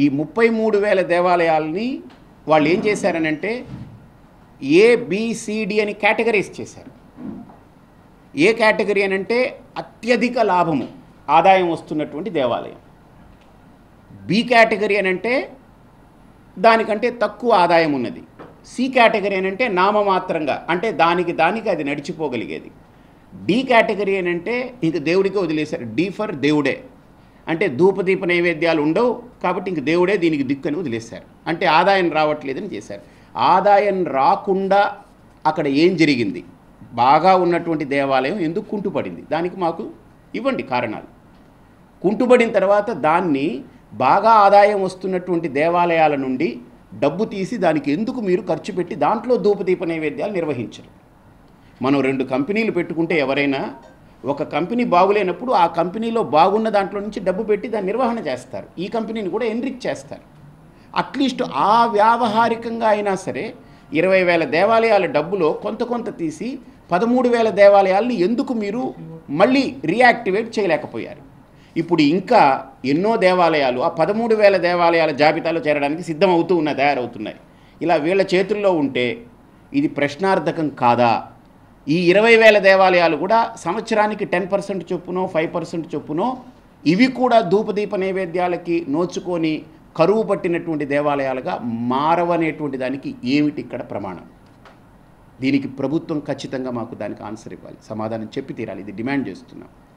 ఈ 33,000 దేవాలయాల్ని వాళ్ళు ఏం చేశారనంటే ABCD అని కేటగిరీస్ చేశారు. ఏ కేటగిరీ అనంటే అత్యధిక లాభము ఆదాయం వస్తున్నటువంటి దేవాలయం. B కేటగిరీ అనంటే దానికంటే తక్కువ ఆదాయం ఉన్నది. C కేటగిరీ అనంటే నామమాత్రంగా, అంటే దానికి అది నడిచిపోగలిగేది. D కేటగిరీ అనంటే ఇంక దేవుడికే వదిలేశారు. D ఫర్ దేవుడే, అంటే ధూపదీప నైవేద్యాలు ఉండవు కాబట్టి ఇంక దేవుడే దీనికి దిక్కని వదిలేశారు. అంటే ఆదాయం రావట్లేదని చేశారు. ఆదాయం రాకుండా అక్కడ ఏం జరిగింది, బాగా ఉన్నటువంటి దేవాలయం ఎందుకు కుంటుపడింది, దానికి మాకు ఇవ్వండి కారణాలు. కుంటుపడిన తర్వాత దాన్ని బాగా ఆదాయం వస్తున్నటువంటి దేవాలయాల నుండి డబ్బు తీసి దానికి ఎందుకు మీరు ఖర్చు పెట్టి దాంట్లో ధూపదీప నైవేద్యాలు నిర్వహించరు. మనం 2 కంపెనీలు పెట్టుకుంటే ఎవరైనా ఒక కంపెనీ బాగులేనప్పుడు ఆ కంపెనీలో బాగున్న దాంట్లో నుంచి డబ్బు పెట్టి దాన్ని నిర్వహణ చేస్తారు. ఈ కంపెనీని కూడా ఎన్రిచ్ చేస్తారు. అట్లీస్ట్ ఆ వ్యావహారికంగా అయినా సరే 20,000 దేవాలయాల డబ్బులో కొంత తీసి 13,000 దేవాలయాలని ఎందుకు మీరు మళ్ళీ రీయాక్టివేట్ చేయలేకపోయారు? ఇప్పుడు ఇంకా ఎన్నో దేవాలయాలు ఆ 13,000 దేవాలయాల జాబితాలో చేరడానికి సిద్ధమవుతూ తయారవుతున్నాయి. ఇలా వీళ్ళ చేతుల్లో ఉంటే ఇది ప్రశ్నార్థకం కాదా? ఈ 20,000 దేవాలయాలు కూడా సంవత్సరానికి 10% చొప్పునో 5% చొప్పునో ఇవి కూడా ధూపదీప నైవేద్యాలకి నోచుకొని కరువు పట్టినటువంటి దేవాలయాలుగా మారవనేటువంటి దానికి ఏమిటి ఇక్కడ ప్రమాణం? దీనికి ప్రభుత్వం ఖచ్చితంగా మాకు దానికి ఆన్సర్ ఇవ్వాలి, సమాధానం చెప్పి తీరాలి. ఇది డిమాండ్ చేస్తున్నాం.